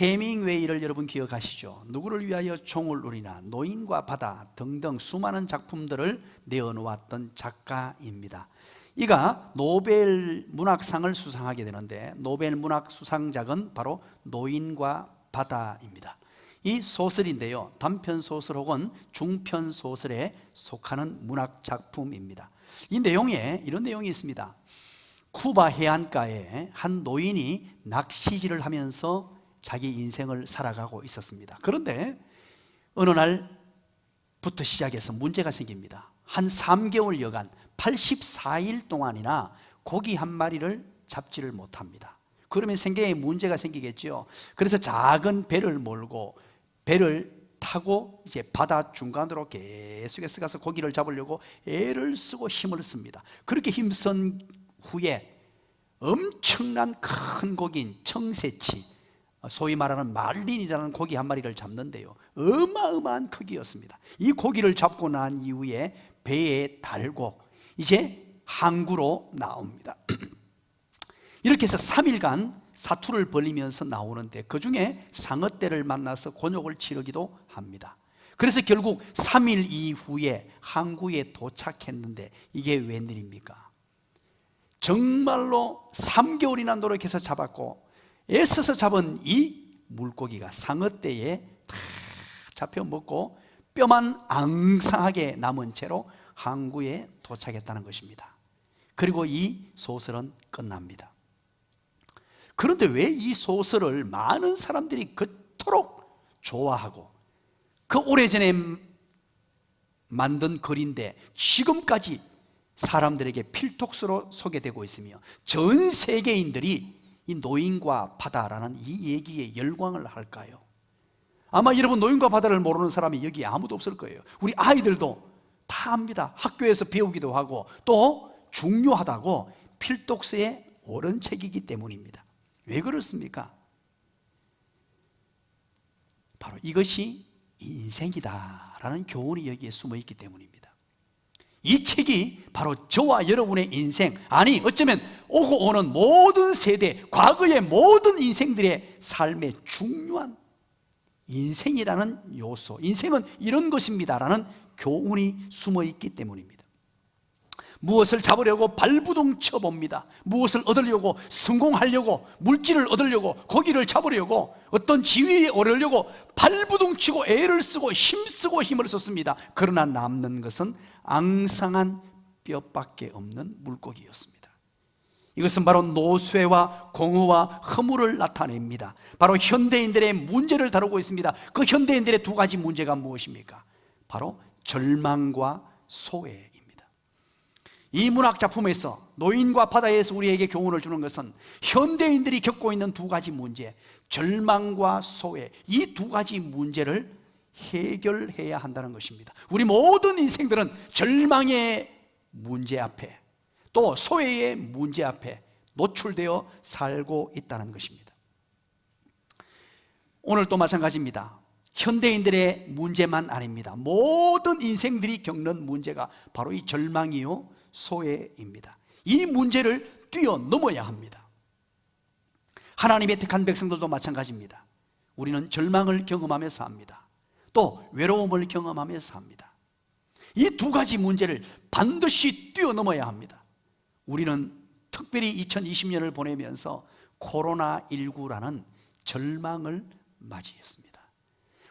해밍웨이를 여러분 기억하시죠? 누구를 위하여 종을 울리나, 노인과 바다 등등 수많은 작품들을 내어놓았던 작가입니다. 이가 노벨 문학상을 수상하게 되는데, 노벨 문학 수상작은 바로 노인과 바다입니다. 이 소설인데요, 단편소설 혹은 중편소설에 속하는 문학작품입니다. 이 내용에 이런 내용이 있습니다. 쿠바 해안가에 한 노인이 낚시질을 하면서 자기 인생을 살아가고 있었습니다. 그런데 어느 날부터 시작해서 문제가 생깁니다. 한 3개월여간 84일 동안이나 고기 한 마리를 잡지를 못합니다. 그러면 생계에 문제가 생기겠죠. 그래서 작은 배를 몰고 배를 타고 이제 바다 중간으로 계속해서 가서 고기를 잡으려고 애를 쓰고 힘을 씁니다. 그렇게 힘쓴 후에 엄청난 큰 고기인 청새치, 소위 말하는 말린이라는 고기 한 마리를 잡는데요, 어마어마한 크기였습니다. 이 고기를 잡고 난 이후에 배에 달고 이제 항구로 나옵니다. 이렇게 해서 3일간 사투를 벌이면서 나오는데, 그 중에 상어떼를 만나서 곤욕을 치르기도 합니다. 그래서 결국 3일 이후에 항구에 도착했는데, 이게 웬일입니까? 정말로 3개월이나 노력해서 잡았고 애써서 잡은 이 물고기가 상어떼에 다 잡혀 먹고 뼈만 앙상하게 남은 채로 항구에 도착했다는 것입니다. 그리고 이 소설은 끝납니다. 그런데 왜 이 소설을 많은 사람들이 그토록 좋아하고, 그 오래전에 만든 글인데 지금까지 사람들에게 필독서로 소개되고 있으며 전 세계인들이 이 노인과 바다라는 이 얘기에 열광을 할까요? 아마 여러분 노인과 바다를 모르는 사람이 여기 아무도 없을 거예요. 우리 아이들도 다 압니다. 학교에서 배우기도 하고 또 중요하다고 필독서에 오른 책이기 때문입니다. 왜 그렇습니까? 바로 이것이 인생이다라는 교훈이 여기에 숨어 있기 때문입니다. 이 책이 바로 저와 여러분의 인생, 아니 어쩌면 오고 오는 모든 세대, 과거의 모든 인생들의 삶의 중요한 인생이라는 요소, 인생은 이런 것입니다라는 교훈이 숨어 있기 때문입니다. 무엇을 잡으려고 발부둥 쳐봅니다. 무엇을 얻으려고, 성공하려고, 물질을 얻으려고, 고기를 잡으려고, 어떤 지위에 오르려고 발부둥 치고 애를 쓰고 힘쓰고 힘을 썼습니다. 그러나 남는 것은 앙상한 뼈밖에 없는 물고기였습니다. 이것은 바로 노쇠와 공허와 허물을 나타냅니다. 바로 현대인들의 문제를 다루고 있습니다. 그 현대인들의 두 가지 문제가 무엇입니까? 바로 절망과 소외입니다. 이 문학 작품에서 노인과 바다에서 우리에게 교훈을 주는 것은 현대인들이 겪고 있는 두 가지 문제, 절망과 소외, 이 두 가지 문제를 해결해야 한다는 것입니다. 우리 모든 인생들은 절망의 문제 앞에 또 소외의 문제 앞에 노출되어 살고 있다는 것입니다. 오늘도 마찬가지입니다. 현대인들의 문제만 아닙니다. 모든 인생들이 겪는 문제가 바로 이 절망이요 소외입니다. 이 문제를 뛰어넘어야 합니다. 하나님의 택한 백성들도 마찬가지입니다. 우리는 절망을 경험하면서 삽니다. 또 외로움을 경험하면서 삽니다. 이 두 가지 문제를 반드시 뛰어넘어야 합니다. 우리는 특별히 2020년을 보내면서 코로나19라는 절망을 맞이했습니다.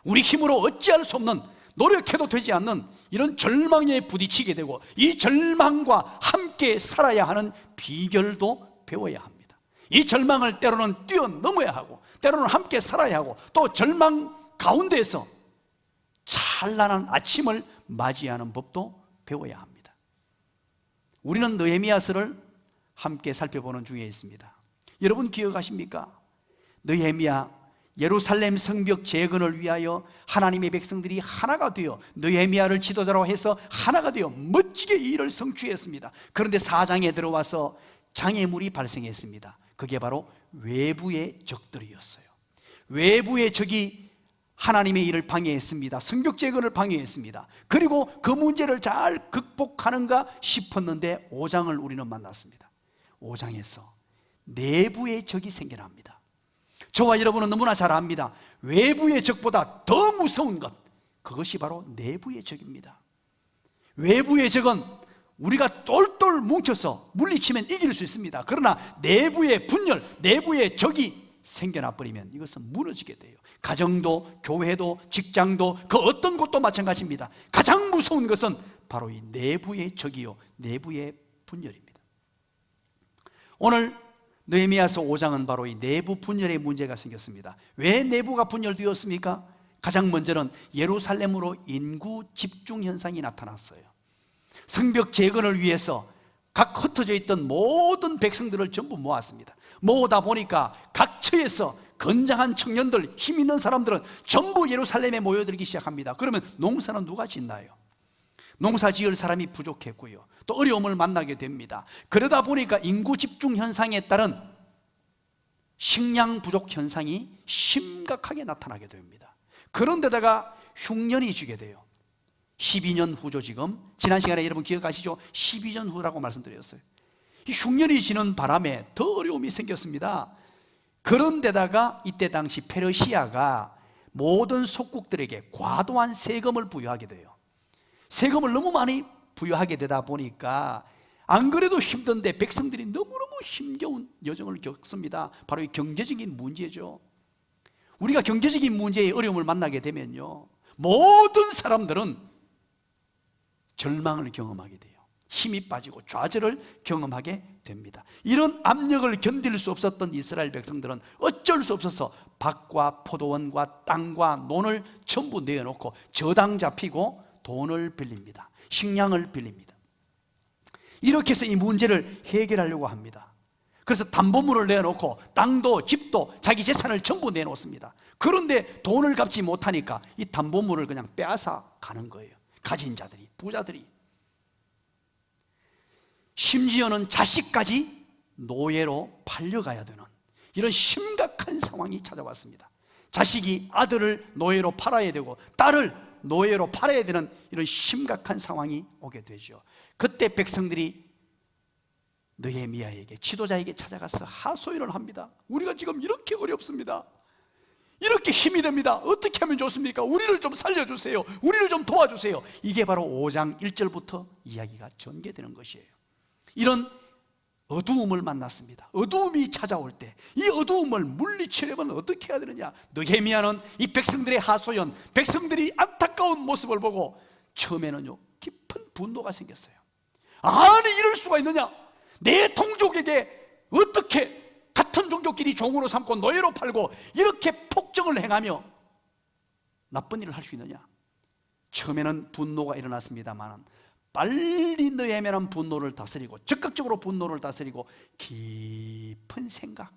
우리 힘으로 어찌할 수 없는, 노력해도 되지 않는 이런 절망에 부딪히게 되고, 이 절망과 함께 살아야 하는 비결도 배워야 합니다. 이 절망을 때로는 뛰어넘어야 하고, 때로는 함께 살아야 하고, 또 절망 가운데에서 찬란한 아침을 맞이하는 법도 배워야 합니다. 우리는 느헤미야서를 함께 살펴보는 중에 있습니다. 여러분 기억하십니까? 느헤미야 예루살렘 성벽 재건을 위하여 하나님의 백성들이 하나가 되어 느헤미야를 지도자로 해서 하나가 되어 멋지게 이 일을 성취했습니다. 그런데 4장에 들어와서 장애물이 발생했습니다. 그게 바로 외부의 적들이었어요. 외부의 적이 하나님의 일을 방해했습니다. 성벽 재건을 방해했습니다. 그리고 그 문제를 잘 극복하는가 싶었는데 5장을 우리는 만났습니다. 5장에서 내부의 적이 생겨납니다. 저와 여러분은 너무나 잘 압니다. 외부의 적보다 더 무서운 것, 그것이 바로 내부의 적입니다. 외부의 적은 우리가 똘똘 뭉쳐서 물리치면 이길 수 있습니다. 그러나 내부의 분열, 내부의 적이 생겨나 버리면 이것은 무너지게 돼요. 가정도, 교회도, 직장도, 그 어떤 곳도 마찬가지입니다. 가장 무서운 것은 바로 이 내부의 적이요, 내부의 분열입니다. 오늘 느헤미야서 5장은 바로 이 내부 분열의 문제가 생겼습니다. 왜 내부가 분열되었습니까? 가장 먼저는 예루살렘으로 인구 집중 현상이 나타났어요. 성벽 재건을 위해서 각 흩어져 있던 모든 백성들을 전부 모았습니다. 모으다 보니까 각처에서 건장한 청년들, 힘 있는 사람들은 전부 예루살렘에 모여들기 시작합니다. 그러면 농사는 누가 짓나요? 농사 지을 사람이 부족했고요, 또 어려움을 만나게 됩니다. 그러다 보니까 인구 집중 현상에 따른 식량 부족 현상이 심각하게 나타나게 됩니다. 그런데다가 흉년이 지게 돼요. 12년 후죠. 지금 지난 시간에 여러분 기억하시죠? 12년 후라고 말씀드렸어요. 이 흉년이 지는 바람에 더 어려움이 생겼습니다. 그런데다가 이때 당시 페르시아가 모든 속국들에게 과도한 세금을 부여하게 돼요. 세금을 너무 많이 부여하게 되다 보니까 안 그래도 힘든데 백성들이 너무너무 힘겨운 여정을 겪습니다. 바로 이 경제적인 문제죠. 우리가 경제적인 문제에 어려움을 만나게 되면요, 모든 사람들은 절망을 경험하게 돼요. 힘이 빠지고 좌절을 경험하게 됩니다. 이런 압력을 견딜 수 없었던 이스라엘 백성들은 어쩔 수 없어서 밭과 포도원과 땅과 논을 전부 내어놓고 저당 잡히고 돈을 빌립니다. 식량을 빌립니다. 이렇게 해서 이 문제를 해결하려고 합니다. 그래서 담보물을 내놓고 땅도 집도 자기 재산을 전부 내놓습니다. 그런데 돈을 갚지 못하니까 이 담보물을 그냥 빼앗아 가는 거예요. 가진 자들이, 부자들이. 심지어는 자식까지 노예로 팔려가야 되는 이런 심각한 상황이 찾아왔습니다. 자식이 아들을 노예로 팔아야 되고 딸을 노예로 팔아야 되는 이런 심각한 상황이 오게 되죠. 그때 백성들이 느헤미야에게, 지도자에게 찾아가서 하소연을 합니다. 우리가 지금 이렇게 어렵습니다. 이렇게 힘이 듭니다. 어떻게 하면 좋습니까? 우리를 좀 살려주세요. 우리를 좀 도와주세요. 이게 바로 5장 1절부터 이야기가 전개되는 것이에요. 이런 어두움을 만났습니다. 어두움이 찾아올 때 이 어두움을 물리치려면 어떻게 해야 되느냐? 느헤미야는 이 백성들의 하소연, 백성들이 안타까운 모습을 보고 처음에는요, 깊은 분노가 생겼어요. 아니, 이럴 수가 있느냐? 내 동족에게 어떻게 같은 종족끼리 종으로 삼고 노예로 팔고 이렇게 폭정을 행하며 나쁜 일을 할 수 있느냐? 처음에는 분노가 일어났습니다만 빨리 느헤미야는 분노를 다스리고, 적극적으로 분노를 다스리고 깊은 생각,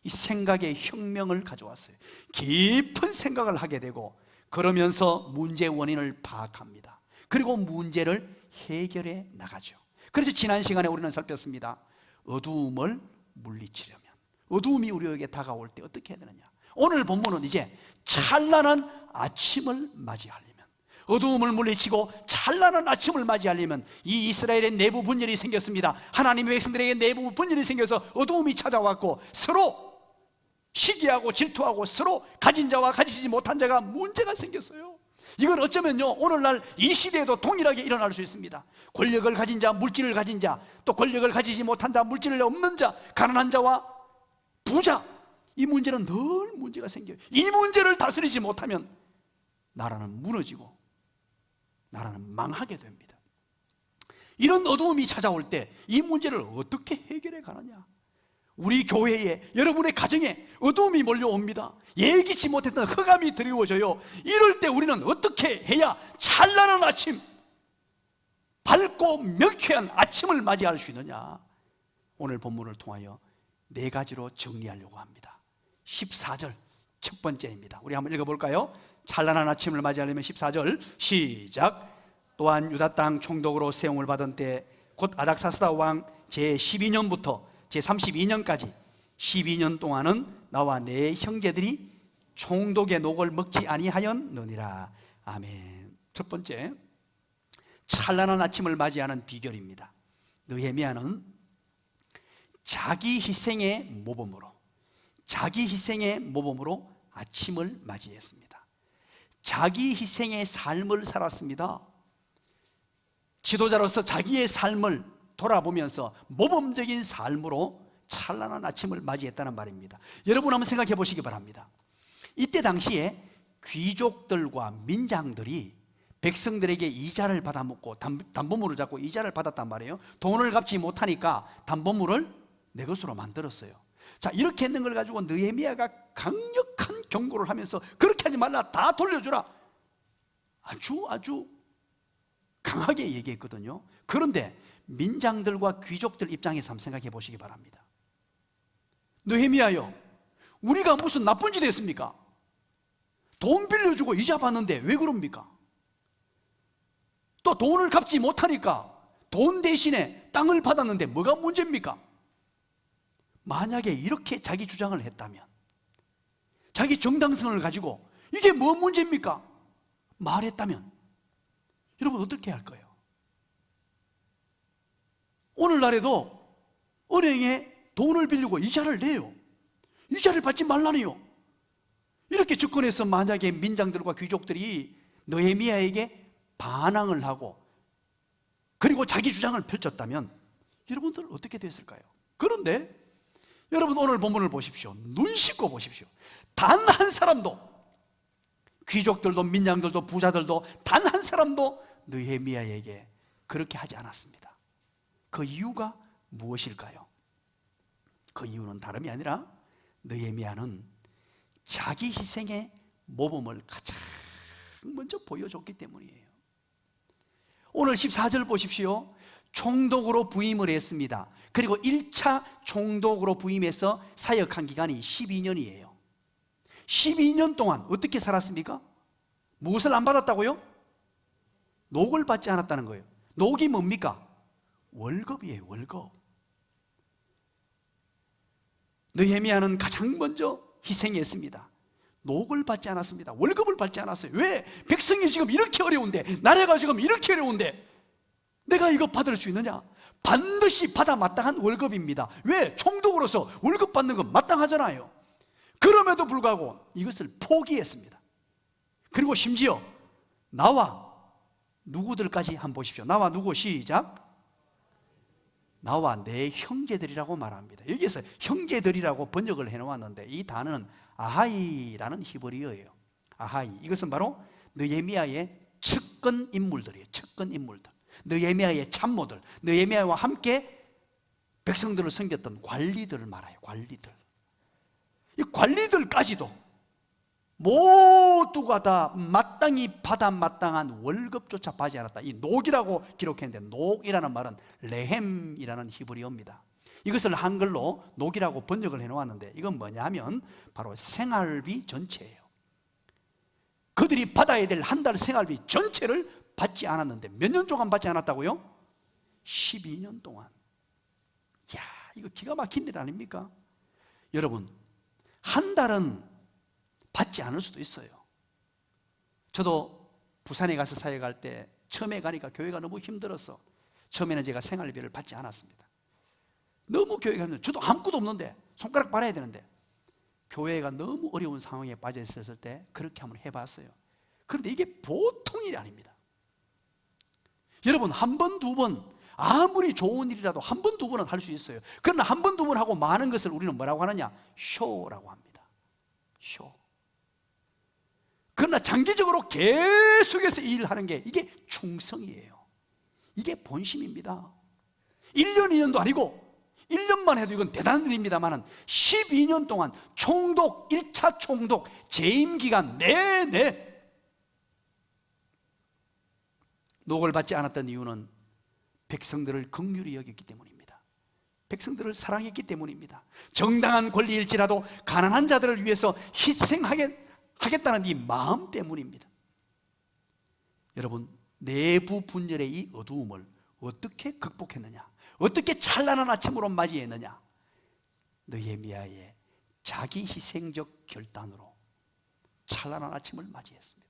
이 생각의 혁명을 가져왔어요. 깊은 생각을 하게 되고, 그러면서 문제의 원인을 파악합니다. 그리고 문제를 해결해 나가죠. 그래서 지난 시간에 우리는 살폈습니다. 어두움을 물리치려면, 어두움이 우리에게 다가올 때 어떻게 해야 되느냐? 오늘 본문은 이제 찬란한 아침을 맞이하려면, 어두움을 물리치고 찬란한 아침을 맞이하려면 이 이스라엘의 내부 분열이 생겼습니다. 하나님의 백성들에게 내부 분열이 생겨서 어두움이 찾아왔고, 서로 시기하고 질투하고 서로 가진 자와 가지지 못한 자가 문제가 생겼어요. 이건 어쩌면요, 오늘날 이 시대에도 동일하게 일어날 수 있습니다. 권력을 가진 자, 물질을 가진 자, 또 권력을 가지지 못한 자, 물질을 없는 자, 가난한 자와 부자, 이 문제는 늘 문제가 생겨요. 이 문제를 다스리지 못하면 나라는 무너지고 나라는 망하게 됩니다. 이런 어두움이 찾아올 때 이 문제를 어떻게 해결해 가느냐? 우리 교회에, 여러분의 가정에 어두움이 몰려옵니다. 예기치 못했던 흑암이 드리워져요. 이럴 때 우리는 어떻게 해야 찬란한 아침, 밝고 명쾌한 아침을 맞이할 수 있느냐? 오늘 본문을 통하여 4가지로 정리하려고 합니다. 14절 첫 번째입니다. 우리 한번 읽어볼까요? 찬란한 아침을 맞이하려면 14절 시작. 또한 유다 땅 총독으로 세움을 받은 때 곧 아닥사스다 왕 제12년부터 제32년까지 12년 동안은 나와 내 형제들이 총독의 녹을 먹지 아니하였느니라. 아멘. 첫 번째, 찬란한 아침을 맞이하는 비결입니다. 느헤미야는 자기 희생의 모범으로 자기 희생의 모범으로 아침을 맞이했습니다. 자기 희생의 삶을 살았습니다. 지도자로서 자기의 삶을 돌아보면서 모범적인 삶으로 찬란한 아침을 맞이했다는 말입니다. 여러분 한번 생각해 보시기 바랍니다. 이때 당시에 귀족들과 민장들이 백성들에게 이자를 받아먹고 담보물을 잡고 이자를 받았단 말이에요. 돈을 갚지 못하니까 담보물을 내 것으로 만들었어요. 자, 이렇게 했는 걸 가지고 느헤미야가 강력한 경고를 하면서 그렇게 하지 말라, 다 돌려주라, 아주 강하게 얘기했거든요. 그런데 민장들과 귀족들 입장에서 한번 생각해 보시기 바랍니다. 느헤미야요, 우리가 무슨 나쁜 짓 했습니까? 돈 빌려주고 이자 받는데 왜 그럽니까? 또 돈을 갚지 못하니까 돈 대신에 땅을 받았는데 뭐가 문제입니까? 만약에 이렇게 자기 주장을 했다면, 자기 정당성을 가지고 이게 뭐 문제입니까? 말했다면 여러분 어떻게 할 거예요? 오늘날에도 은행에 돈을 빌리고 이자를 내요. 이자를 받지 말라니요. 이렇게 접근해서 만약에 민장들과 귀족들이 느헤미야에게 반항을 하고 그리고 자기 주장을 펼쳤다면 여러분들 어떻게 됐을까요? 그런데 여러분 오늘 본문을 보십시오. 눈 씻고 보십시오. 단 한 사람도, 귀족들도 민장들도 부자들도 단 한 사람도 느헤미야에게 그렇게 하지 않았습니다. 그 이유가 무엇일까요? 그 이유는 다름이 아니라 느헤미야는 자기 희생의 모범을 가장 먼저 보여줬기 때문이에요. 오늘 14절 보십시오. 총독으로 부임을 했습니다. 그리고 1차 총독으로 부임해서 사역한 기간이 12년이에요 12년 동안 어떻게 살았습니까? 무엇을 안 받았다고요? 녹을 받지 않았다는 거예요. 녹이 뭡니까? 월급이에요. 월급. 느헤미야는 가장 먼저 희생했습니다. 녹을 받지 않았습니다. 월급을 받지 않았어요. 왜? 백성이 지금 이렇게 어려운데, 나라가 지금 이렇게 어려운데 내가 이거 받을 수 있느냐? 반드시 받아 마땅한 월급입니다. 왜? 총독으로서 월급 받는 건 마땅하잖아요. 그럼에도 불구하고 이것을 포기했습니다. 그리고 심지어 나와 누구들까지 한번 보십시오. 나와 누구? 시작. 나와 내 형제들이라고 말합니다. 여기에서 형제들이라고 번역을 해놓았는데 이 단어는 아하이라는 히브리어예요. 아하이, 이것은 바로 느헤미야의 측근 인물들이에요. 측근 인물들, 느헤미야의 참모들, 느헤미야와 함께 백성들을 섬겼던 관리들을 말해요. 관리들. 이 관리들까지도 모두가 다 마땅히 받아 마땅한 월급조차 받지 않았다. 이 녹이라고 기록했는데, 녹이라는 말은 레헴이라는 히브리어입니다. 이것을 한글로 녹이라고 번역을 해놓았는데 이건 뭐냐면 바로 생활비 전체예요. 그들이 받아야 될 한 달 생활비 전체를 받지 않았는데 몇 년 동안 받지 않았다고요? 12년 동안. 이야, 이거 기가 막힌 일 아닙니까? 여러분, 한 달은 받지 않을 수도 있어요. 저도 부산에 가서 사역할 때 처음에 가니까 교회가 너무 힘들어서 처음에는 제가 생활비를 받지 않았습니다. 너무 교회가 힘들어요. 저도 아무것도 없는데 손가락 빨아야 되는데 교회가 너무 어려운 상황에 빠져 있었을 때 그렇게 한번 해봤어요. 그런데 이게 보통 일이 아닙니다. 여러분, 한 번, 두 번, 아무리 좋은 일이라도 한 번, 두 번은 할 수 있어요. 그러나 한 번, 두 번 하고 많은 것을 우리는 뭐라고 하느냐? 쇼라고 합니다. 쇼. 그러나 장기적으로 계속해서 일하는 게 이게 충성이에요. 이게 본심입니다. 1년, 2년도 아니고 1년만 해도 이건 대단한 일입니다만 12년 동안 총독, 1차 총독 재임 기간 내내 녹을 받지 않았던 이유는 백성들을 긍휼히 여겼기 때문입니다. 백성들을 사랑했기 때문입니다. 정당한 권리일지라도 가난한 자들을 위해서 희생하겠다는 이 마음 때문입니다. 여러분, 내부 분열의 이 어두움을 어떻게 극복했느냐? 어떻게 찬란한 아침으로 맞이했느냐? 느헤미야의 자기 희생적 결단으로 찬란한 아침을 맞이했습니다.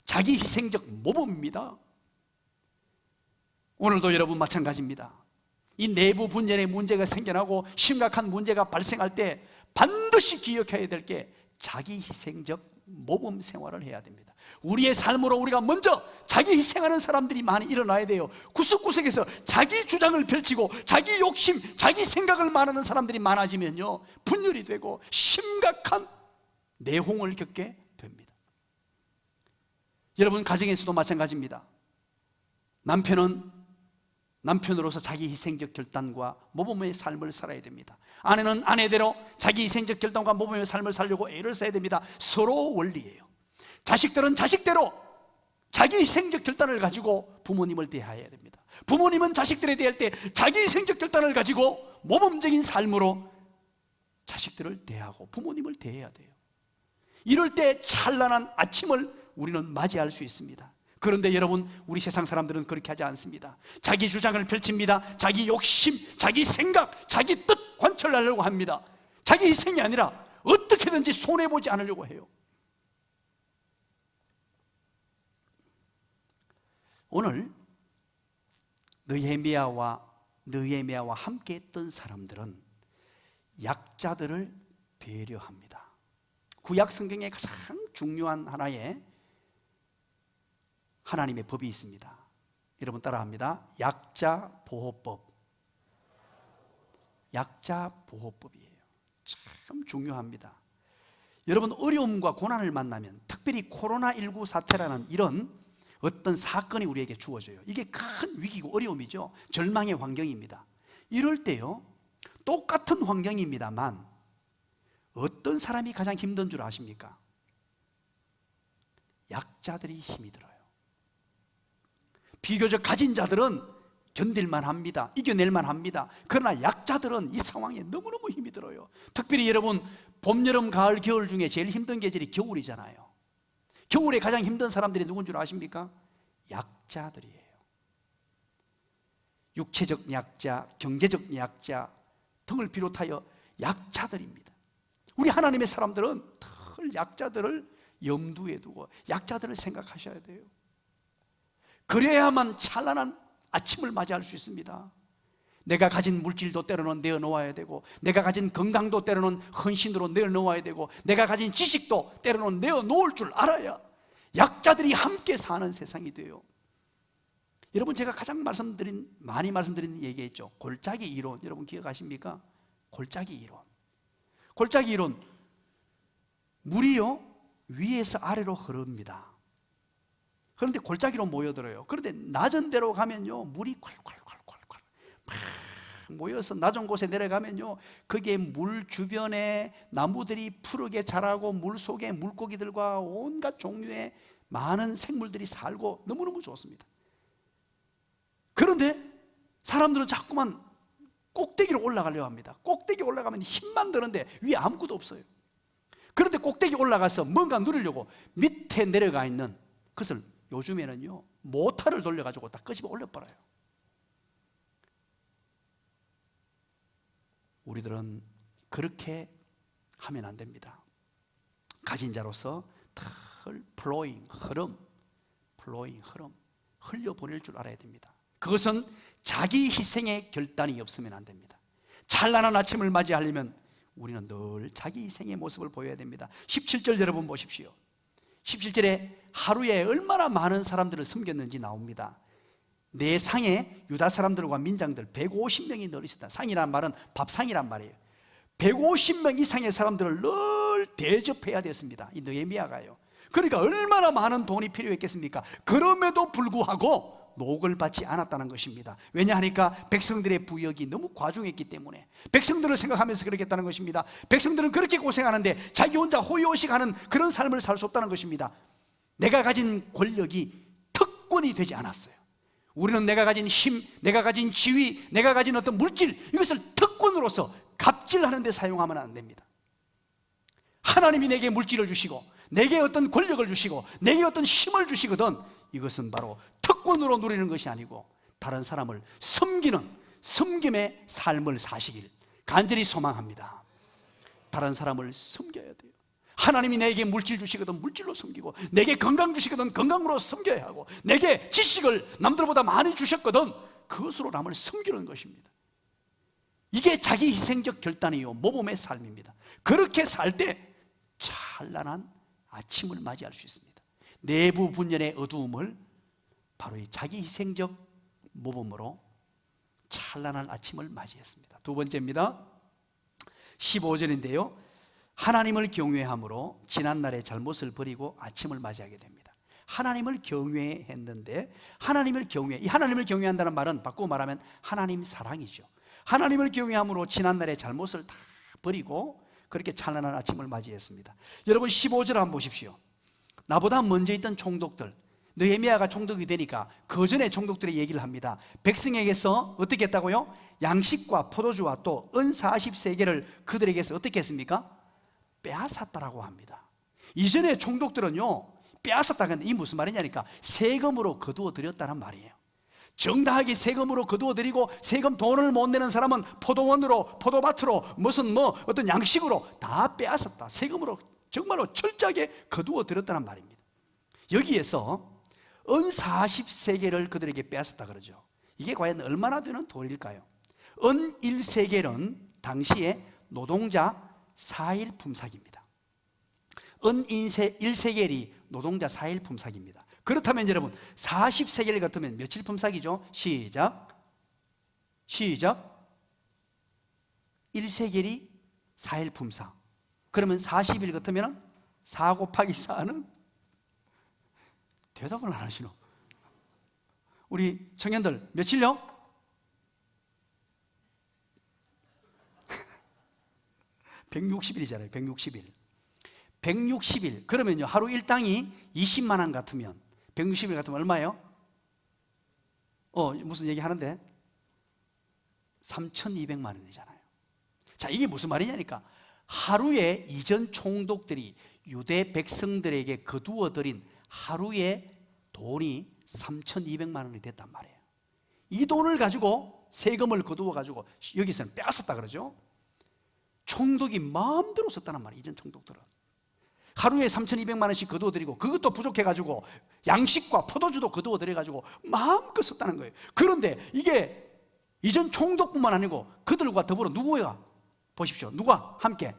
자기 희생적 모범입니다. 오늘도 여러분 마찬가지입니다. 이 내부 분열의 문제가 생겨나고 심각한 문제가 발생할 때 반드시 기억해야 될 게 자기 희생적 모범 생활을 해야 됩니다. 우리의 삶으로 우리가 먼저 자기 희생하는 사람들이 많이 일어나야 돼요. 구석구석에서 자기 주장을 펼치고 자기 욕심, 자기 생각을 말하는 사람들이 많아지면요, 분열이 되고 심각한 내홍을 겪게 됩니다. 여러분, 가정에서도 마찬가지입니다. 남편은 남편으로서 자기 희생적 결단과 모범의 삶을 살아야 됩니다. 아내는 아내대로 자기 희생적 결단과 모범의 삶을 살려고 애를 써야 됩니다. 서로 원리예요. 자식들은 자식대로 자기 희생적 결단을 가지고 부모님을 대해야 됩니다. 부모님은 자식들에 대할 때 자기 희생적 결단을 가지고 모범적인 삶으로 자식들을 대하고 부모님을 대해야 돼요. 이럴 때 찬란한 아침을 우리는 맞이할 수 있습니다. 그런데 여러분, 우리 세상 사람들은 그렇게 하지 않습니다. 자기 주장을 펼칩니다. 자기 욕심, 자기 생각, 자기 뜻 관철하려고 합니다. 자기 희생이 아니라 어떻게든지 손해보지 않으려고 해요. 오늘 느헤미야와 함께 했던 사람들은 약자들을 배려합니다. 구약 성경에 가장 중요한 하나의 하나님의 법이 있습니다. 여러분 따라합니다. 약자 보호법. 약자 보호법이에요. 참 중요합니다. 여러분, 어려움과 고난을 만나면, 특별히 코로나19 사태라는 이런 어떤 사건이 우리에게 주어져요. 이게 큰 위기고 어려움이죠. 절망의 환경입니다. 이럴 때요, 똑같은 환경입니다만 어떤 사람이 가장 힘든 줄 아십니까? 약자들이 힘이 들어요. 비교적 가진 자들은 견딜만 합니다. 이겨낼만 합니다. 그러나 약자들은 이 상황에 너무너무 힘이 들어요. 특별히 여러분, 봄, 여름, 가을, 겨울 중에 제일 힘든 계절이 겨울이잖아요. 겨울에 가장 힘든 사람들이 누군 줄 아십니까? 약자들이에요. 육체적 약자, 경제적 약자 등을 비롯하여 약자들입니다. 우리 하나님의 사람들은 늘 약자들을 염두에 두고 약자들을 생각하셔야 돼요. 그래야만 찬란한 아침을 맞이할 수 있습니다. 내가 가진 물질도 때로는 내어놓아야 되고, 내가 가진 건강도 때로는 헌신으로 내어놓아야 되고, 내가 가진 지식도 때로는 내어놓을 줄 알아야 약자들이 함께 사는 세상이 돼요. 여러분, 제가 가장 많이 말씀드린 얘기했죠. 골짜기 이론, 여러분 기억하십니까? 골짜기 이론. 골짜기 이론, 물이요 위에서 아래로 흐릅니다. 그런데 골짜기로 모여들어요. 그런데 낮은 데로 가면요, 물이 콸콸콸콸콸 막 모여서 낮은 곳에 내려가면요, 거기에 물 주변에 나무들이 푸르게 자라고 물 속에 물고기들과 온갖 종류의 많은 생물들이 살고 너무너무 좋습니다. 그런데 사람들은 자꾸만 꼭대기로 올라가려고 합니다. 꼭대기 올라가면 힘만 드는데 위에 아무것도 없어요. 그런데 꼭대기 올라가서 뭔가 누리려고 밑에 내려가 있는 그것을 요즘에는요, 모터를 돌려가지고 다 끄집어 올려버려요. 우리들은 그렇게 하면 안 됩니다. 가진 자로서 늘 플로잉, 흐름 흘려보낼 줄 알아야 됩니다. 그것은 자기 희생의 결단이 없으면 안 됩니다. 찬란한 아침을 맞이하려면 우리는 늘 자기 희생의 모습을 보여야 됩니다. 17절 여러분 보십시오. 17절에 하루에 얼마나 많은 사람들을 섬겼는지 나옵니다. 내 상에 유다 사람들과 민장들 150명이 늘 있었다. 상이란 말은 밥상이란 말이에요. 150명 이상의 사람들을 늘 대접해야 됐습니다. 이 느헤미야가요. 그러니까 얼마나 많은 돈이 필요했겠습니까? 그럼에도 불구하고 녹을 받지 않았다는 것입니다. 왜냐하니까 백성들의 부역이 너무 과중했기 때문에, 백성들을 생각하면서 그러겠다는 것입니다. 백성들은 그렇게 고생하는데 자기 혼자 호의호식하는 그런 삶을 살 수 없다는 것입니다. 내가 가진 권력이 특권이 되지 않았어요. 우리는 내가 가진 힘, 내가 가진 지위, 내가 가진 어떤 물질, 이것을 특권으로서 갑질하는 데 사용하면 안 됩니다. 하나님이 내게 물질을 주시고 내게 어떤 권력을 주시고 내게 어떤 힘을 주시거든, 이것은 바로 특권으로 누리는 것이 아니고 다른 사람을 섬기는 섬김의 삶을 사시길 간절히 소망합니다. 다른 사람을 섬겨야 돼요. 하나님이 내게 물질 주시거든 물질로 섬기고, 내게 건강 주시거든 건강으로 섬겨야 하고, 내게 지식을 남들보다 많이 주셨거든 그것으로 남을 섬기는 것입니다. 이게 자기 희생적 결단이요 모범의 삶입니다. 그렇게 살 때 찬란한 아침을 맞이할 수 있습니다. 내부 분열의 어두움을 바로 이 자기 희생적 모범으로 찬란한 아침을 맞이했습니다. 두 번째입니다. 15절인데요. 하나님을 경외함으로 지난날의 잘못을 버리고 아침을 맞이하게 됩니다. 하나님을 경외했는데 하나님을 경외한다는 말은 바꾸고 말하면 하나님 사랑이죠. 하나님을 경외함으로 지난날의 잘못을 다 버리고 그렇게 찬란한 아침을 맞이했습니다. 여러분 15절 한번 보십시오. 나보다 먼저 있던 총독들, 느헤미야가 총독이 되니까 그 전에 총독들의 얘기를 합니다. 백성에게서 어떻게 했다고요? 양식과 포도주와 또 은 40세계를 그들에게서 어떻게 했습니까? 빼앗았다라고 합니다. 이전에 총독들은요 빼앗았다가 이 무슨 말이냐니까 세금으로 거두어 드렸다는 말이에요. 정당하게 세금으로 거두어 드리고 세금 돈을 못 내는 사람은 포도원으로 포도밭으로 무슨 어떤 양식으로 다 빼앗았다. 세금으로 정말로 철저하게 거두어 드렸다는 말입니다. 여기에서 은 40세계를 그들에게 빼앗았다 그러죠. 이게 과연 얼마나 되는 돈일까요? 은 1세겔은 당시에 노동자 4일 품삯입니다. 은 1세겔이 노동자 4일 품삯입니다. 그렇다면 여러분 40세겔 같으면 며칠 품삯이죠? 시작 1세겔이 4일 품삯. 그러면 40일 같으면 4 곱하기 4는 대답을 안 하시노. 우리 청년들 며칠요? (160일이잖아요) 160일 그러면요 하루 일당이 20만 원 같으면 160일 같으면 얼마예요? 무슨 얘기 하는데 3,200만 원이잖아요. 자, 이게 무슨 말이냐니까 하루에 이전 총독들이 유대 백성들에게 거두어 들인 하루의 돈이 3,200만 원이 됐단 말이에요. 이 돈을 가지고 세금을 거두어 가지고 여기서는 빼앗았다 그러죠. 총독이 마음대로 썼다는 말이에요. 이전 총독들은 하루에 3,200만 원씩 거두어 드리고 그것도 부족해 가지고 양식과 포도주도 거두어 드려 가지고 마음껏 썼다는 거예요. 그런데 이게 이전 총독뿐만 아니고 그들과 더불어 누구야? 보십시오. 누가 함께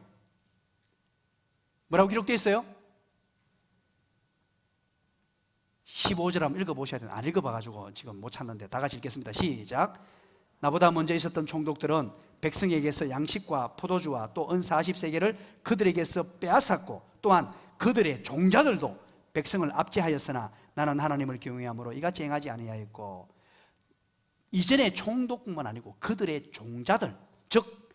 뭐라고 기록되어 있어요? 15절 한번 읽어보셔야 돼요. 안 읽어봐가지고 지금 못 찾는데 다 같이 읽겠습니다. 시작. 나보다 먼저 있었던 총독들은 백성에게서 양식과 포도주와 또 은 40세계를 그들에게서 빼앗았고 또한 그들의 종자들도 백성을 압제하였으나 나는 하나님을 경외함으로 이같이 행하지 아니하였고, 이전에 총독뿐만 아니고 그들의 종자들, 즉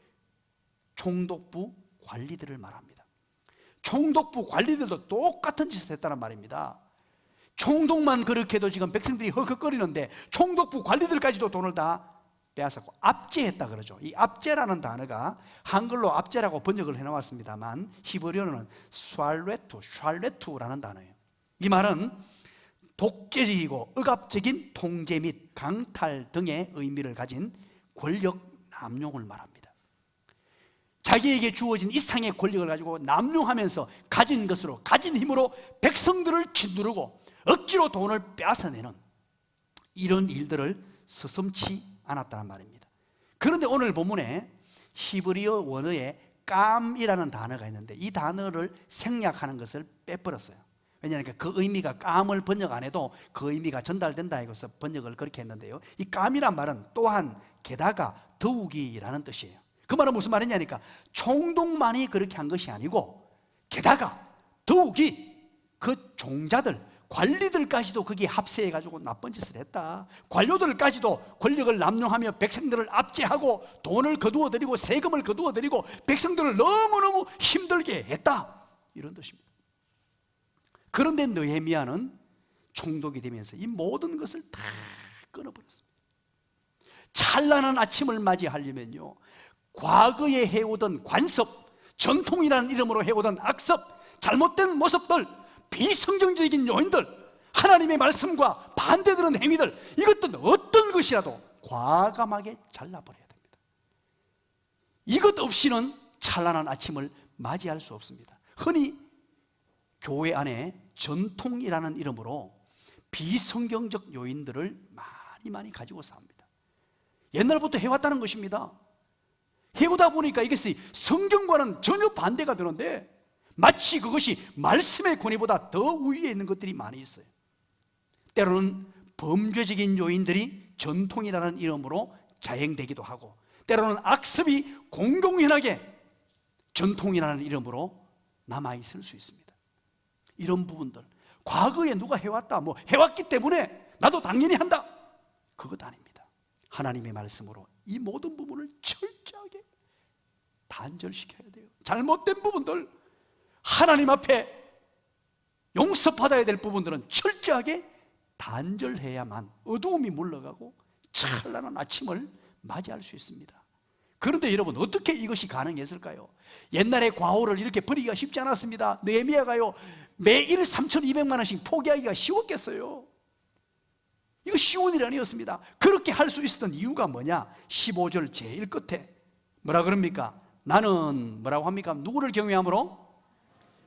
총독부 관리들을 말합니다. 총독부 관리들도 똑같은 짓을 했다는 말입니다. 총독만 그렇게 해도 지금 백성들이 헉헉거리는데 총독부 관리들까지도 돈을 다 빼앗았고 압제했다 그러죠. 이 압제라는 단어가 한글로 압제라고 번역을 해놓았습니다만 히브리어는 샬레투라는 단어예요. 이 말은 독재적이고 억압적인 통제 및 강탈 등의 의미를 가진 권력 남용을 말합니다. 자기에게 주어진 이상의 권력을 가지고 남용하면서 가진 것으로, 가진 힘으로 백성들을 짓누르고 억지로 돈을 빼앗아내는 이런 일들을 서슴지 않았다는 말입니다. 그런데 오늘 본문에 히브리어 원어에 깜이라는 단어가 있는데 이 단어를 생략하는 것을 빼버렸어요. 왜냐하면 그 의미가 깜을 번역 안 해도 그 의미가 전달된다 해서 번역을 그렇게 했는데요, 이 깜이란 말은 또한 게다가 더욱이라는 뜻이에요. 그 말은 무슨 말이냐니까 총독만이 그렇게 한 것이 아니고 게다가 더욱이 그 종자들, 관리들까지도 거기에 합세해가지고 나쁜 짓을 했다. 관료들까지도 권력을 남용하며 백성들을 압제하고 돈을 거두어들이고 세금을 거두어들이고 백성들을 너무너무 힘들게 했다, 이런 뜻입니다. 그런데 느헤미야는 총독이 되면서 이 모든 것을 다 끊어버렸습니다. 찬란한 아침을 맞이하려면요, 과거에 해오던 관습, 전통이라는 이름으로 해오던 악습, 잘못된 모습들, 비성경적인 요인들, 하나님의 말씀과 반대되는 행위들, 이것들은 어떤 것이라도 과감하게 잘라버려야 됩니다. 이것 없이는 찬란한 아침을 맞이할 수 없습니다. 흔히 교회 안에 전통이라는 이름으로 비성경적 요인들을 많이 가지고 삽니다. 옛날부터 해왔다는 것입니다. 배우다 보니까 이것이 성경과는 전혀 반대가 되는데 마치 그것이 말씀의 권위보다 더 우위에 있는 것들이 많이 있어요. 때로는 범죄적인 요인들이 전통이라는 이름으로 자행되기도 하고, 때로는 악습이 공공연하게 전통이라는 이름으로 남아있을 수 있습니다. 이런 부분들, 과거에 누가 해왔다, 뭐 해왔기 때문에 나도 당연히 한다, 그것 아닙니다. 하나님의 말씀으로 이 모든 부분을 철저하게 단절시켜야 돼요. 잘못된 부분들, 하나님 앞에 용서받아야 될 부분들은 철저하게 단절해야만 어두움이 물러가고 찬란한 아침을 맞이할 수 있습니다. 그런데 여러분, 어떻게 이것이 가능했을까요? 옛날에 과오를 이렇게 버리기가 쉽지 않았습니다. 느헤미야가요, 매일 3,200만 원씩 포기하기가 쉬웠겠어요? 이거 쉬운 일이 아니었습니다. 그렇게 할 수 있었던 이유가 뭐냐? 15절 제일 끝에 뭐라 그럽니까? 나는 뭐라고 합니까? 누구를 경외함으로?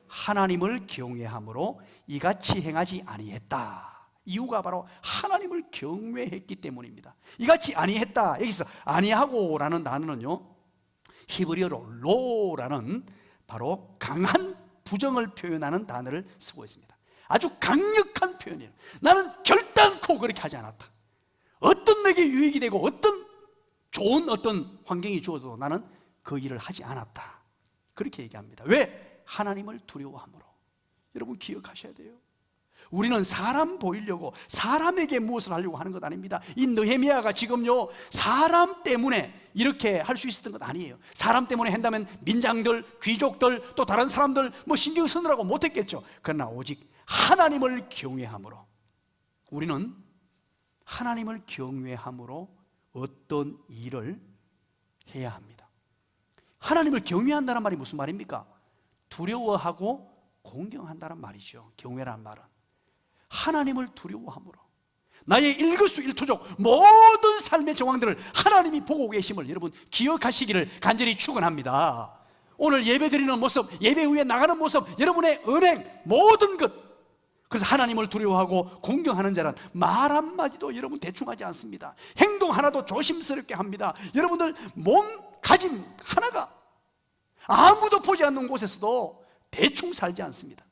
하나님을 경외함으로 이같이 행하지 아니했다. 이유가 바로 하나님을 경외했기 때문입니다. 이같이 아니했다, 여기서 아니하고 라는 단어는요, 히브리어로 로라는 바로 강한 부정을 표현하는 단어를 쓰고 있습니다. 아주 강력한 표현이에요. 나는 결단코 그렇게 하지 않았다. 어떤 내게 유익이 되고 어떤 좋은 어떤 환경이 주어도 나는 그 일을 하지 않았다, 그렇게 얘기합니다. 왜? 하나님을 두려워함으로. 여러분 기억하셔야 돼요. 우리는 사람 보이려고, 사람에게 무엇을 하려고 하는 것 아닙니다. 이 느헤미야가 지금요, 사람 때문에 이렇게 할 수 있었던 것 아니에요. 사람 때문에 한다면 민장들, 귀족들, 또 다른 사람들 뭐 신경 쓰느라고 못했겠죠. 그러나 오직 하나님을 경외함으로, 우리는 하나님을 경외함으로 어떤 일을 해야 합니다. 하나님을 경외한다는 말이 무슨 말입니까? 두려워하고 공경한다는 말이죠. 경외라는 말은 하나님을 두려워함으로 나의 일거수일투족 모든 삶의 정황들을 하나님이 보고 계심을 여러분 기억하시기를 간절히 축원합니다. 오늘 예배드리는 모습, 예배 후에 나가는 모습, 여러분의 은행 모든 것, 그래서 하나님을 두려워하고 공경하는 자란 말 한마디도 여러분 대충 하지 않습니다. 행동 하나도 조심스럽게 합니다. 여러분들 몸가짐 하나가 아무도 보지 않는 곳에서도 대충 살지 않습니다.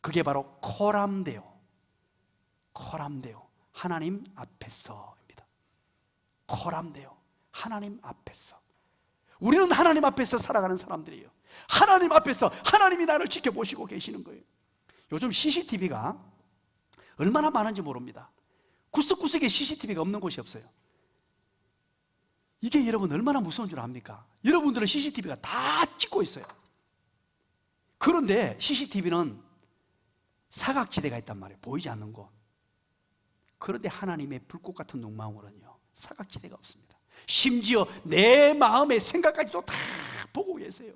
그게 바로 코람데오, 하나님 앞에서입니다. 코람데오, 하나님 앞에서. 우리는 하나님 앞에서 살아가는 사람들이에요. 하나님 앞에서 하나님이 나를 지켜보시고 계시는 거예요. 요즘 CCTV가 얼마나 많은지 모릅니다. 구석구석에 CCTV가 없는 곳이 없어요. 이게 여러분 얼마나 무서운 줄 압니까? 여러분들은 CCTV가 다 찍고 있어요. 그런데 CCTV는 사각지대가 있단 말이에요. 보이지 않는 곳. 그런데 하나님의 불꽃 같은 눈망울은요, 사각지대가 없습니다. 심지어 내 마음의 생각까지도 다 보고 계세요.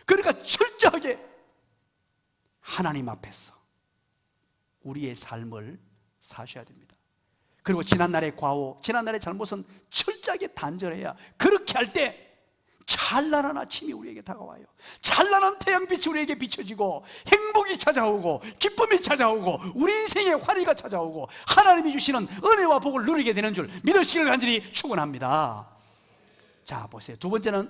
그러니까 철저하게 하나님 앞에서 우리의 삶을 사셔야 됩니다. 그리고 지난날의 과오, 지난날의 잘못은 철저하게 단절해야, 그렇게 할 때 찬란한 아침이 우리에게 다가와요. 찬란한 태양빛이 우리에게 비춰지고 행복이 찾아오고 기쁨이 찾아오고 우리 인생에 환희가 찾아오고 하나님이 주시는 은혜와 복을 누리게 되는 줄 믿으시길 간절히 축원합니다. 자, 보세요. 두 번째는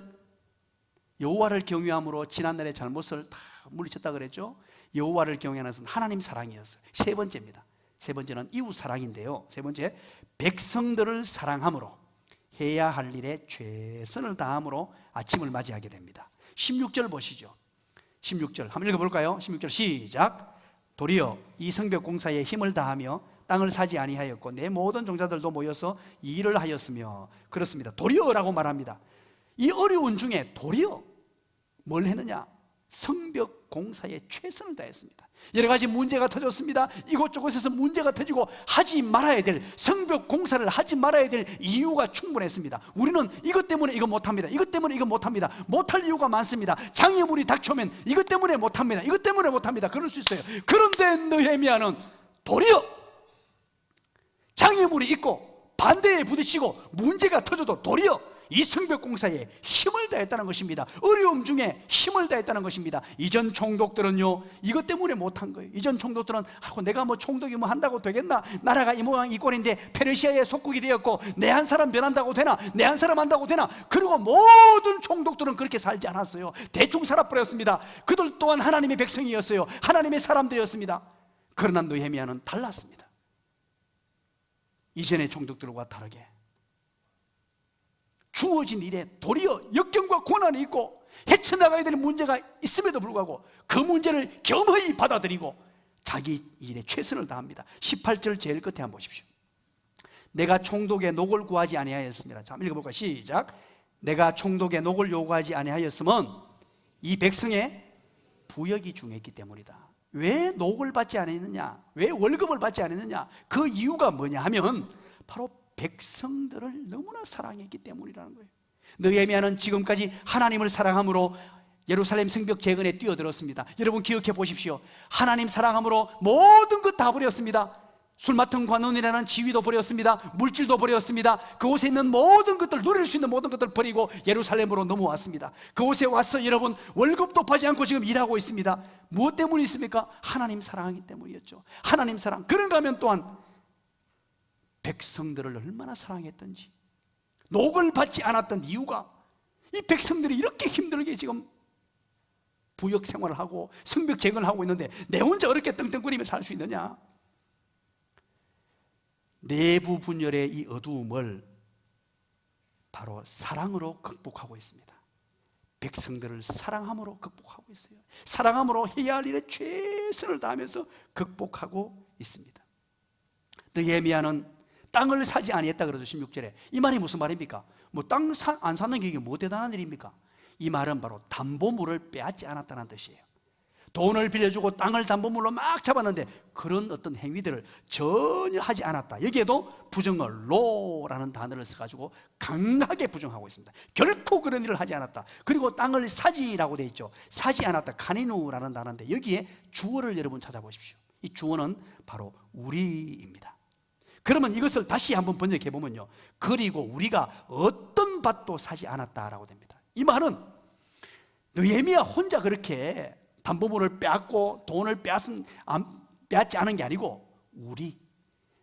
여호와를 경외함으로 지난날의 잘못을 다 물리쳤다 그랬죠. 여호와를 경외하는 것은 하나님 사랑이었어요. 세 번째입니다. 세 번째는 이웃 사랑인데요, 세 번째, 백성들을 사랑함으로 해야 할 일에 최선을 다함으로 아침을 맞이하게 됩니다. 16절 보시죠. 16절 한번 읽어볼까요? 16절 시작. 도리어 이 성벽 공사에 힘을 다하며 땅을 사지 아니하였고 내 모든 종자들도 모여서 이 일을 하였으며. 그렇습니다. 도리어라고 말합니다. 이 어려운 중에 도리어 뭘 했느냐? 성벽 공사에 최선을 다했습니다. 여러 가지 문제가 터졌습니다. 이곳저곳에서 문제가 터지고 하지 말아야 될, 성벽 공사를 하지 말아야 될 이유가 충분했습니다. 우리는 이것 때문에 이거 못합니다, 이것 때문에 이거 못합니다, 못할 이유가 많습니다. 장애물이 닥쳐오면 이것 때문에 못합니다, 이것 때문에 못합니다, 그럴 수 있어요. 그런데 느헤미야는 도리어 장애물이 있고 반대에 부딪히고 문제가 터져도 도리어 이 성벽 공사에 힘을 힘을 다했다는 것입니다. 어려움 중에 힘을 다했다는 것입니다. 이전 총독들은요, 이것 때문에 못한 거예요. 이전 총독들은 내가 뭐 총독이 뭐 한다고 되겠나? 나라가 이 모양 이 꼴인데 페르시아의 속국이 되었고 내 한 사람 변한다고 되나? 내 한 사람 한다고 되나? 그리고 모든 총독들은 그렇게 살지 않았어요. 대충 살아버렸습니다. 그들 또한 하나님의 백성이었어요. 하나님의 사람들이었습니다. 그러나 느헤미야는 달랐습니다. 이전의 총독들과 다르게 주어진 일에 도리어 역경과 고난이 있고 헤쳐나가야 되는 문제가 있음에도 불구하고 그 문제를 겸허히 받아들이고 자기 일에 최선을 다합니다. 18절 제일 끝에 한번 보십시오. 내가 총독의 녹을 구하지 아니하였습니다. 자, 읽어볼까요? 시작. 내가 총독의 녹을 요구하지 아니하였음은 이 백성의 부역이 중했기 때문이다. 왜 녹을 받지 않았느냐? 왜 월급을 받지 않았느냐? 그 이유가 뭐냐 하면 바로 백성들을 너무나 사랑했기 때문이라는 거예요. 느헤미야는 지금까지 하나님을 사랑함으로 예루살렘 성벽 재건에 뛰어들었습니다. 여러분 기억해 보십시오. 하나님 사랑함으로 모든 것 다 버렸습니다. 술 맡은 관원이라는 지위도 버렸습니다. 물질도 버렸습니다. 그곳에 있는 모든 것들, 누릴 수 있는 모든 것들을 버리고 예루살렘으로 넘어왔습니다. 그곳에 와서 여러분 월급도 받지 않고 지금 일하고 있습니다. 무엇 때문에 있습니까? 하나님 사랑하기 때문이었죠. 하나님 사랑. 그런가 하면 또한 백성들을 얼마나 사랑했던지, 녹을 받지 않았던 이유가 이 백성들이 이렇게 힘들게 지금 부역 생활을 하고 성벽 재건을 하고 있는데 내 혼자 어렵게 떵떵거리며 살 수 있느냐? 내부 분열의 이 어두움을 바로 사랑으로 극복하고 있습니다. 백성들을 사랑함으로 극복하고 있어요. 사랑함으로 해야 할 일에 최선을 다하면서 극복하고 있습니다. 느헤미야는 땅을 사지 아니했다 그러죠. 16절에. 이 말이 무슨 말입니까? 뭐 땅 안 사는 게 이게 뭐 대단한 일입니까? 이 말은 바로 담보물을 빼앗지 않았다는 뜻이에요. 돈을 빌려주고 땅을 담보물로 막 잡았는데 그런 어떤 행위들을 전혀 하지 않았다. 여기에도 부정을 로라는 단어를 써가지고 강하게 부정하고 있습니다. 결코 그런 일을 하지 않았다. 그리고 땅을 사지라고 되어 있죠. 사지 않았다. 카니누라는 단어인데 여기에 주어를 여러분 찾아보십시오. 이 주어는 바로 우리입니다. 그러면 이것을 다시 한번 번역해 보면요, 그리고 우리가 어떤 밭도 사지 않았다라고 됩니다. 이 말은 느헤미야 혼자 그렇게 담보물을 빼앗고 돈을 빼앗지 않은 게 아니고 우리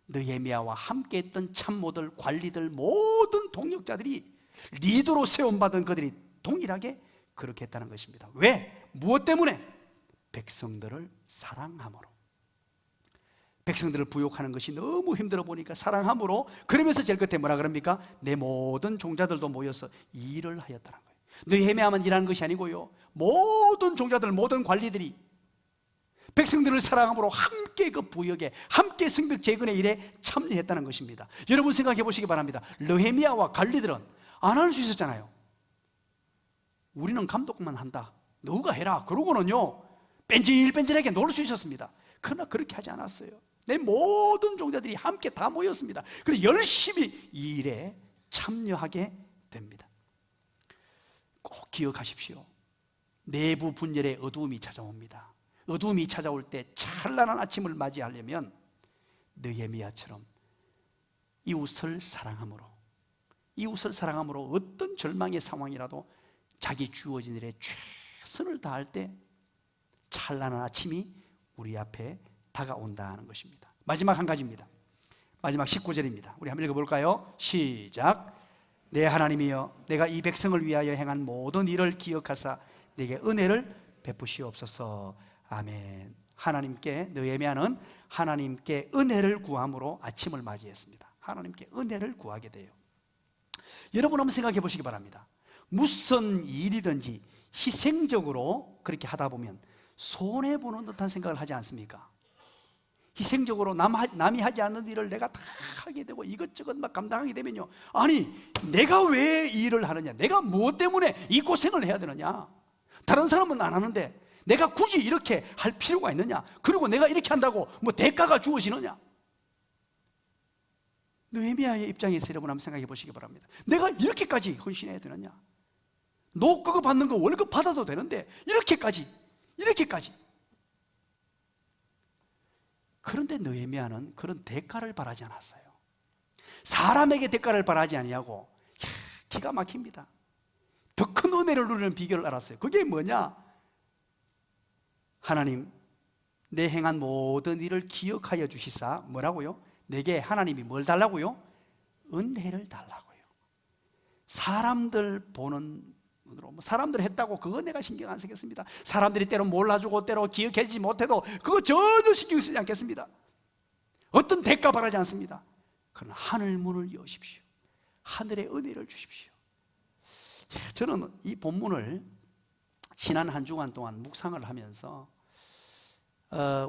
느헤미야와 함께 했던 참모들, 관리들, 모든 동역자들이 리더로 세움받은 그들이 동일하게 그렇게 했다는 것입니다. 왜? 무엇 때문에? 백성들을 사랑함으로. 백성들을 부욕하는 것이 너무 힘들어 보니까 사랑함으로, 그러면서 제일 끝에 뭐라 그럽니까? 내 모든 종자들도 모여서 일을 하였다는 거예요. 느헤미야만 일하는 것이 아니고요, 모든 종자들, 모든 관리들이 백성들을 사랑함으로 함께 그 부역에, 함께 성벽 재건의 일에 참여했다는 것입니다. 여러분 생각해 보시기 바랍니다. 느헤미야와 관리들은 안 할 수 있었잖아요. 우리는 감독만 한다, 너가 해라, 그러고는요 뺀질뺀질하게 놀 수 있었습니다. 그러나 그렇게 하지 않았어요. 내 모든 종자들이 함께 다 모였습니다. 그래서 열심히 이 일에 참여하게 됩니다. 꼭 기억하십시오. 내부 분열의 어두움이 찾아옵니다. 어두움이 찾아올 때 찬란한 아침을 맞이하려면 느헤미야처럼 이웃을 사랑함으로, 이웃을 사랑함으로 어떤 절망의 상황이라도 자기 주어진 일에 최선을 다할 때 찬란한 아침이 우리 앞에 다가온다는 것입니다. 마지막 한 가지입니다. 마지막 19절입니다. 우리 한번 읽어볼까요? 시작. 내 하나님이여, 내가 이 백성을 위하여 행한 모든 일을 기억하사 내게 은혜를 베푸시옵소서. 아멘. 하나님께, 느헤미야는 하나님께 은혜를 구함으로 아침을 맞이했습니다. 하나님께 은혜를 구하게 돼요. 여러분 한번 생각해 보시기 바랍니다. 무슨 일이든지 희생적으로 그렇게 하다 보면 손해보는 듯한 생각을 하지 않습니까? 희생적으로 남이 하지 않는 일을 내가 다 하게 되고 이것저것 막 감당하게 되면요, 아니 내가 왜 이 일을 하느냐, 내가 무엇 때문에 이 고생을 해야 되느냐, 다른 사람은 안 하는데 내가 굳이 이렇게 할 필요가 있느냐, 그리고 내가 이렇게 한다고 뭐 대가가 주어지느냐. 느헤미야의 입장에서 여러분 한번 생각해 보시기 바랍니다. 내가 이렇게까지 헌신해야 되느냐, 노크급 받는 거 월급 받아도 되는데 이렇게까지. 그런데 느헤미야는 그런 대가를 바라지 않았어요. 사람에게 대가를 바라지 아니하고 기가 막힙니다. 더 큰 은혜를 누리는 비결을 알았어요. 그게 뭐냐? 하나님, 내 행한 모든 일을 기억하여 주시사 뭐라고요? 내게 하나님이 뭘 달라고요? 은혜를 달라고요. 사람들 보는 눈으로, 사람들 했다고 그거 내가 신경 안 쓰겠습니다. 사람들이 때로 몰라주고 때로 기억해주지 못해도 그거 전혀 신경 쓰지 않겠습니다. 어떤 대가 바라지 않습니다. 그러나 하늘 문을 여십시오. 하늘의 은혜를 주십시오. 저는 이 본문을 지난 한 주간 동안 묵상을 하면서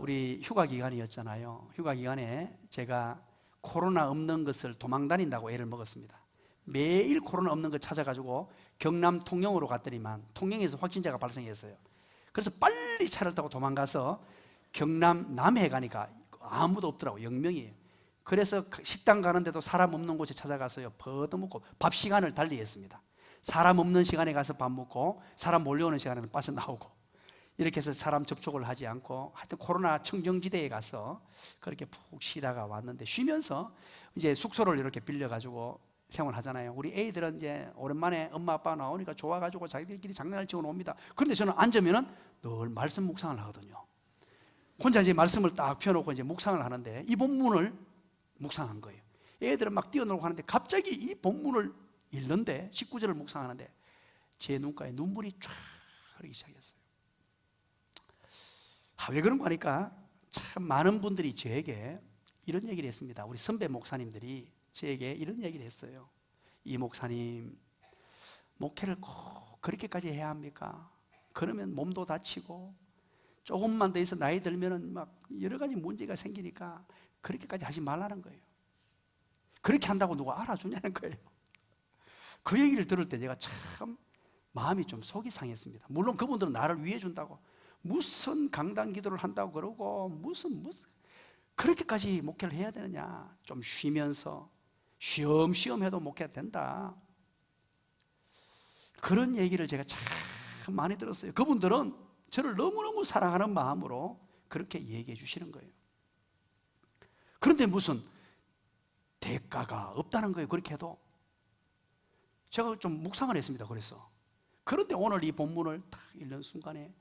우리 휴가 기간이었잖아요. 휴가 기간에 제가 코로나 없는 것을 도망 다닌다고 애를 먹었습니다. 매일 코로나 없는 것 찾아가지고 경남 통영으로 갔더니만 통영에서 확진자가 발생했어요. 그래서 빨리 차를 타고 도망가서 경남 남해에 가니까 아무도 없더라고요. 영명이에요. 그래서 식당 가는데도 사람 없는 곳에 찾아가서요, 버터먹고 밥 시간을 달리했습니다. 사람 없는 시간에 가서 밥 먹고 사람 몰려오는 시간에는 빠져나오고, 이렇게 해서 사람 접촉을 하지 않고 하여튼 코로나 청정지대에 가서 그렇게 푹 쉬다가 왔는데, 쉬면서 이제 숙소를 이렇게 빌려가지고 생활하잖아요. 우리 애들은 이제 오랜만에 엄마 아빠 나오니까 좋아가지고 자기들끼리 장난을 치고 놉니다. 그런데 저는 앉으면은 늘 말씀 묵상을 하거든요. 혼자 이제 말씀을 딱 펴놓고 이제 묵상을 하는데 이 본문을 묵상한 거예요. 애들은 막 뛰어놀고 하는데 갑자기 이 본문을 읽는데 19절을 묵상하는데 제 눈가에 눈물이 쫙 흐르기 시작했어요. 왜 그런 거 하니까 참 많은 분들이 저에게 이런 얘기를 했습니다. 우리 선배 목사님들이 저에게 이런 얘기를 했어요. 이 목사님, 목회를 꼭 그렇게까지 해야 합니까? 그러면 몸도 다치고 조금만 더 있어 나이 들면은 막 여러 가지 문제가 생기니까 그렇게까지 하지 말라는 거예요. 그렇게 한다고 누가 알아주냐는 거예요. 그 얘기를 들을 때 제가 참 마음이 좀 속이 상했습니다. 물론 그분들은 나를 위해 준다고 무슨 강단 기도를 한다고 그러고 무슨 그렇게까지 목회를 해야 되느냐, 좀 쉬면서 쉬엄쉬엄 해도 목회가 된다, 그런 얘기를 제가 참 많이 들었어요. 그분들은 저를 너무너무 사랑하는 마음으로 그렇게 얘기해 주시는 거예요. 그런데 무슨 대가가 없다는 거예요. 그렇게 해도. 제가 좀 묵상을 했습니다. 그런데 오늘 이 본문을 딱 읽는 순간에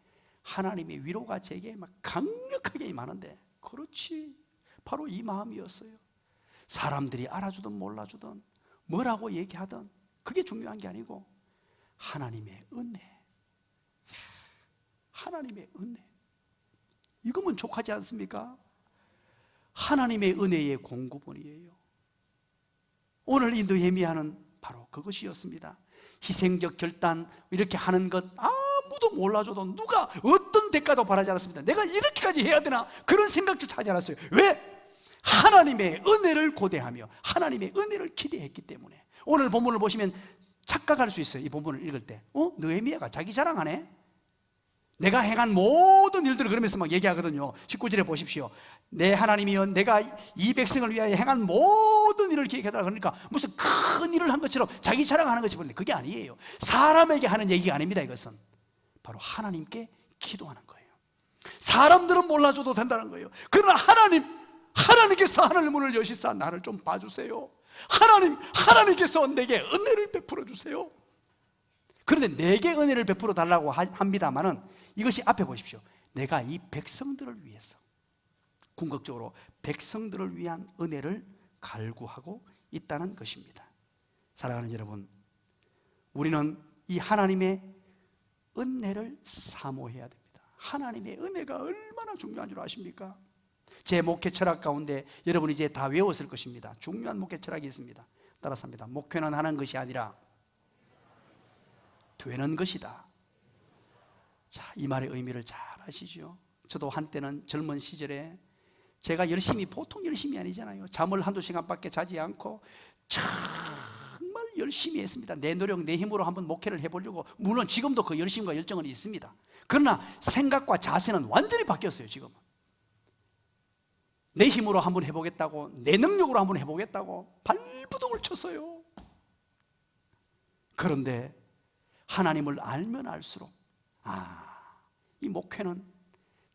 하나님의 위로가 제게 막 강력하게 임하는데, 그렇지, 바로 이 마음이었어요. 사람들이 알아주든 몰라주든 뭐라고 얘기하든 그게 중요한 게 아니고 하나님의 은혜, 하나님의 은혜, 이거면 족하지 않습니까? 하나님의 은혜의 공급원이에요. 오늘 이 느헤미야는 바로 그것이었습니다. 희생적 결단 이렇게 하는 것 아무도 몰라줘도 누가 어떤 대가도 바라지 않았습니다. 내가 이렇게까지 해야 되나 그런 생각조차 하지 않았어요. 왜? 하나님의 은혜를 고대하며 하나님의 은혜를 기대했기 때문에. 오늘 본문을 보시면 착각할 수 있어요. 이 본문을 읽을 때 느헤미야가 자기 자랑하네, 내가 행한 모든 일들을 그러면서 막 얘기하거든요. 19절에 보십시오. 내 하나님이여, 내가 이 백성을 위하여 행한 모든 일을 기억해달라. 그러니까 무슨 큰 일을 한 것처럼 자기 자랑하는 것이 보는데 그게 아니에요. 사람에게 하는 얘기가 아닙니다. 이것은 바로 하나님께 기도하는 거예요. 사람들은 몰라줘도 된다는 거예요. 그러나 하나님께서 하늘 문을 여시사 나를 좀 봐주세요. 하나님께서 내게 은혜를 베풀어 주세요. 그런데 내게 은혜를 베풀어 달라고 합니다만은 이것이 앞에 보십시오. 내가 이 백성들을 위해서, 궁극적으로 백성들을 위한 은혜를 갈구하고 있다는 것입니다. 사랑하는 여러분, 우리는 이 하나님의 은혜를 사모해야 됩니다. 하나님의 은혜가 얼마나 중요한 줄 아십니까? 제 목회 철학 가운데 여러분이 이제 다 외웠을 것입니다. 중요한 목회 철학이 있습니다. 따라서 합니다. 목회는 하는 것이 아니라 되는 것이다. 자, 이 말의 의미를 잘 아시죠? 저도 한때는 젊은 시절에 제가 보통 열심히 아니잖아요. 잠을 한두 시간밖에 자지 않고 정말 열심히 했습니다. 내 노력, 내 힘으로 한번 목회를 해보려고. 물론 지금도 그 열심과 열정은 있습니다. 그러나 생각과 자세는 완전히 바뀌었어요. 지금은 내 힘으로 한번 해보겠다고, 내 능력으로 한번 해보겠다고 발부동을 쳤어요. 그런데 하나님을 알면 알수록 이 목회는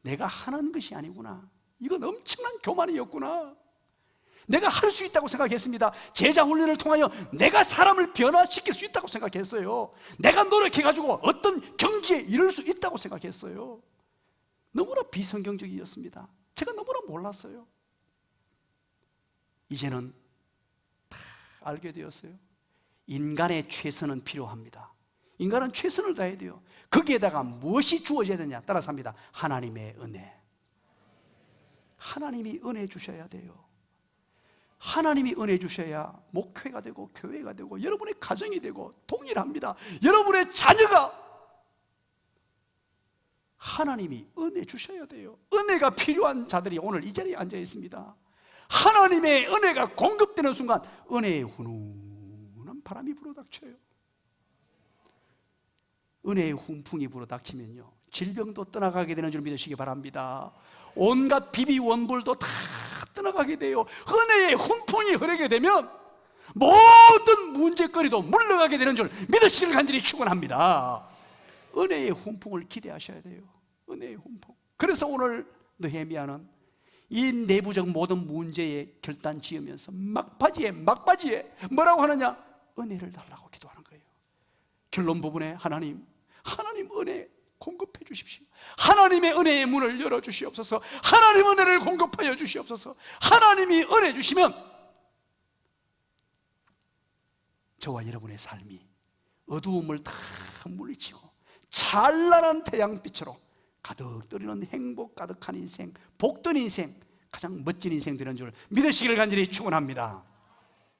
내가 하는 것이 아니구나, 이건 엄청난 교만이었구나, 내가 할 수 있다고 생각했습니다. 제자 훈련을 통하여 내가 사람을 변화시킬 수 있다고 생각했어요. 내가 노력해가지고 어떤 경지에 이룰 수 있다고 생각했어요. 너무나 비성경적이었습니다. 제가 너무나 몰랐어요. 이제는 다 알게 되었어요. 인간의 최선은 필요합니다. 인간은 최선을 다해야 돼요. 거기에다가 무엇이 주어져야 되냐? 따라서 합니다. 하나님의 은혜. 하나님이 은혜 주셔야 돼요. 하나님이 은혜 주셔야 목회가 되고 교회가 되고 여러분의 가정이 되고 동일합니다. 여러분의 자녀가 하나님이 은혜 주셔야 돼요. 은혜가 필요한 자들이 오늘 이 자리에 앉아 있습니다. 하나님의 은혜가 공급되는 순간 은혜의 훈훈한 바람이 불어닥쳐요. 은혜의 훈풍이 불어닥치면요, 질병도 떠나가게 되는 줄 믿으시기 바랍니다. 온갖 비비 원불도 다 떠나가게 돼요. 은혜의 훈풍이 흐르게 되면 모든 문제거리도 물러가게 되는 줄 믿으시길 간절히 축원합니다. 은혜의 훈풍을 기대하셔야 돼요. 은혜의 훈풍. 그래서 오늘 느헤미야는 이 내부적 모든 문제에 결단 지으면서 막바지에 뭐라고 하느냐? 은혜를 달라고 기도하는 거예요. 결론 부분에 하나님 은혜 공급해 주십시오. 하나님의 은혜의 문을 열어 주시옵소서. 하나님 은혜를 공급하여 주시옵소서. 하나님이 은혜 주시면 저와 여러분의 삶이 어두움을 다 물리치고 찬란한 태양빛으로 가득 떨리는 행복 가득한 인생, 복된 인생, 가장 멋진 인생 되는 줄 믿으시기를 간절히 축원합니다.